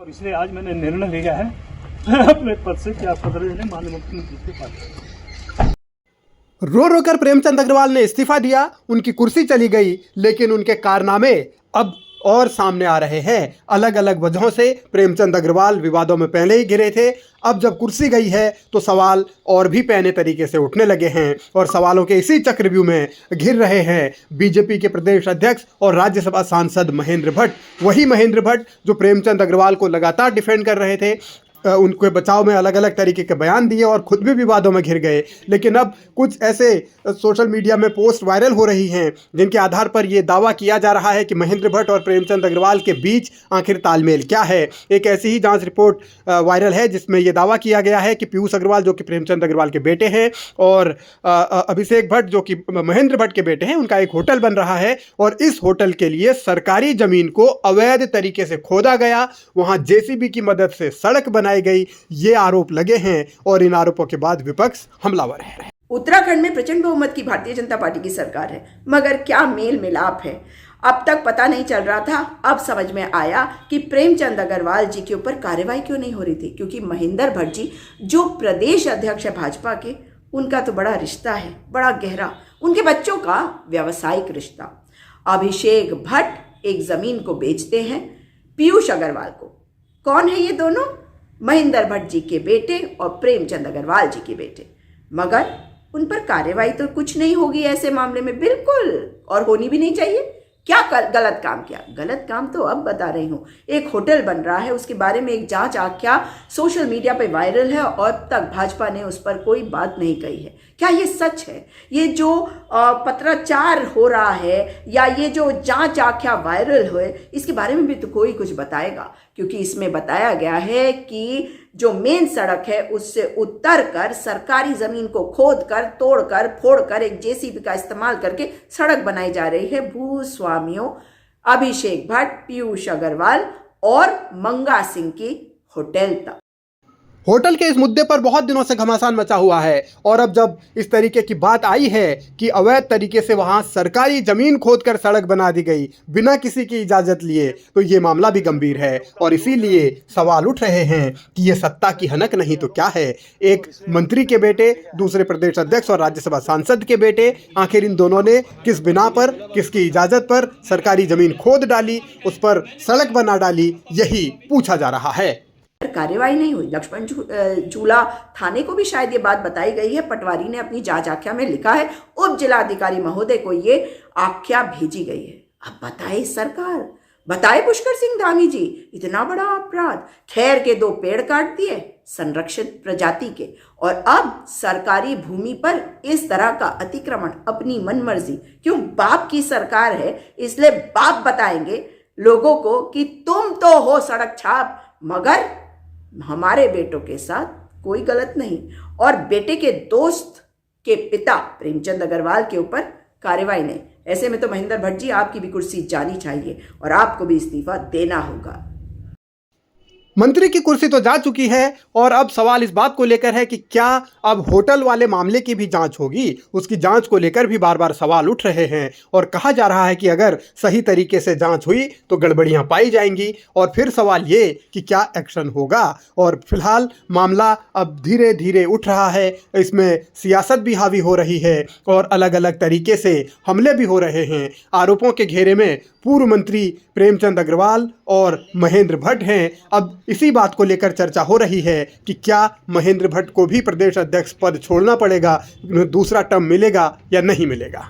और इसलिए आज मैंने निर्णय लिया है अपने पद से त्यागपत्र देने माननीय मुख्यमंत्री के पास। रो रो कर प्रेमचंद अग्रवाल ने इस्तीफा दिया, उनकी कुर्सी चली गई, लेकिन उनके कारनामे अब और सामने आ रहे हैं। अलग अलग वजहों से प्रेमचंद अग्रवाल विवादों में पहले ही घिरे थे। अब जब कुर्सी गई है तो सवाल और भी पैने तरीके से उठने लगे हैं और सवालों के इसी चक्रव्यूह में घिर रहे हैं बीजेपी के प्रदेश अध्यक्ष और राज्यसभा सांसद महेंद्र भट्ट। वही महेंद्र भट्ट जो प्रेमचंद अग्रवाल को लगातार डिफेंड कर रहे थे, उनके बचाव में अलग अलग तरीके के बयान दिए और खुद भी विवादों में घिर गए। लेकिन अब कुछ ऐसे सोशल मीडिया में पोस्ट वायरल हो रही हैं जिनके आधार पर ये दावा किया जा रहा है कि महेंद्र भट्ट और प्रेमचंद अग्रवाल के बीच आखिर तालमेल क्या है। एक ऐसी ही जांच रिपोर्ट वायरल है जिसमें यह दावा किया गया है कि पीयूष अग्रवाल जो कि प्रेमचंद अग्रवाल के बेटे हैं और अभिषेक भट्ट जो कि महेंद्र भट्ट के बेटे हैं, उनका एक होटल बन रहा है और इस होटल के लिए सरकारी जमीन को अवैध तरीके से खोदा गया, वहाँ जेसीबी की मदद से सड़क बनाई गई। ये आरोप लगे हैं और इन आरोपों के बाद विपक्ष हमलावर है। उत्तराखंड में प्रचंड बहुमत की भारतीय जनता पार्टी की सरकार है, मगर क्या मेल मिलाप है अब तक पता नहीं चल रहा था। अब समझ में आया कि प्रेमचंद अग्रवाल जी के ऊपर कार्रवाई क्यों नहीं हो रही थी, क्योंकि महेंद्र भट्ट जी जो प्रदेश अध्यक्ष है भाजपा के, उनका तो बड़ा रिश्ता है, बड़ा गहरा, उनके बच्चों का व्यावसायिक रिश्ता। अभिषेक भट्ट एक जमीन को बेचते हैं पीयूष अग्रवाल को। कौन है ये दोनों? महेंद्र भट्ट जी के बेटे और प्रेमचंद अग्रवाल जी के बेटे। मगर उन पर कार्रवाई तो कुछ नहीं होगी ऐसे मामले में, बिल्कुल, और होनी भी नहीं चाहिए। क्या गलत काम किया? गलत काम तो अब बता रही हूँ। एक होटल बन रहा है, उसके बारे में एक जांच आख्या सोशल मीडिया पे वायरल है और अब तक भाजपा ने उस पर कोई बात नहीं कही है। क्या ये सच है? ये जो पत्राचार हो रहा है या ये जो जांच आख्या वायरल हुए, इसके बारे में भी तो कोई कुछ बताएगा, क्योंकि इसमें बताया गया है कि जो मेन सड़क है उससे उतर कर सरकारी जमीन को खोद कर, तोड़ कर, फोड़ कर एक जेसीबी का इस्तेमाल करके सड़क बनाई जा रही है भूस्वामियों अभिषेक भट्ट, पीयूष अग्रवाल और मंगा सिंह की होटल तक। होटल के इस मुद्दे पर बहुत दिनों से घमासान मचा हुआ है और अब जब इस तरीके की बात आई है कि अवैध तरीके से वहां सरकारी जमीन खोदकर सड़क बना दी गई बिना किसी की इजाज़त लिए, तो ये मामला भी गंभीर है और इसीलिए सवाल उठ रहे हैं कि ये सत्ता की हनक नहीं तो क्या है। एक मंत्री के बेटे, दूसरे प्रदेश अध्यक्ष और राज्यसभा सांसद के बेटे, आखिर इन दोनों ने किस बिना पर, किसकी इजाज़त पर सरकारी जमीन खोद डाली, उस पर सड़क बना डाली, यही पूछा जा रहा है। कार्रवाई नहीं हुई। लक्ष्मण झूला थाने को भी शायद ये बात बताई गई है। पटवारी ने अपनी जांच आख्या में लिखा है, उप जिलाधिकारी महोदय को ये आख्या भेजी गई है। अब बताए सरकार, बताए पुष्कर सिंह धामी जी, इतना बड़ा अपराध, खैर के 2 पेड़ काट दिए संरक्षित प्रजाति के, और अब सरकारी भूमि पर इस तरह का अतिक्रमण अपनी मनमर्जी। क्यों? बाप की सरकार है, इसलिए बाप बताएंगे लोगों को कि तुम तो हो सड़क छाप, मगर हमारे बेटों के साथ कोई गलत नहीं। और बेटे के दोस्त के पिता प्रेमचंद अग्रवाल के ऊपर कार्रवाई नहीं। ऐसे में तो महेंद्र भट्ट जी, आपकी भी कुर्सी जानी चाहिए और आपको भी इस्तीफा देना होगा। मंत्री की कुर्सी तो जा चुकी है और अब सवाल इस बात को लेकर है कि क्या अब होटल वाले मामले की भी जांच होगी। उसकी जांच को लेकर भी बार बार सवाल उठ रहे हैं और कहा जा रहा है कि अगर सही तरीके से जांच हुई तो गड़बड़ियां पाई जाएंगी और फिर सवाल ये कि क्या एक्शन होगा। और फिलहाल मामला अब धीरे धीरे उठ रहा है, इसमें सियासत भी हावी हो रही है और अलग अलग तरीके से हमले भी हो रहे हैं। आरोपों के घेरे में पूर्व मंत्री प्रेमचंद अग्रवाल और महेंद्र भट्ट हैं। अब इसी बात को लेकर चर्चा हो रही है कि क्या महेंद्र भट्ट को भी प्रदेश अध्यक्ष पद छोड़ना पड़ेगा, दूसरा टर्म मिलेगा या नहीं मिलेगा।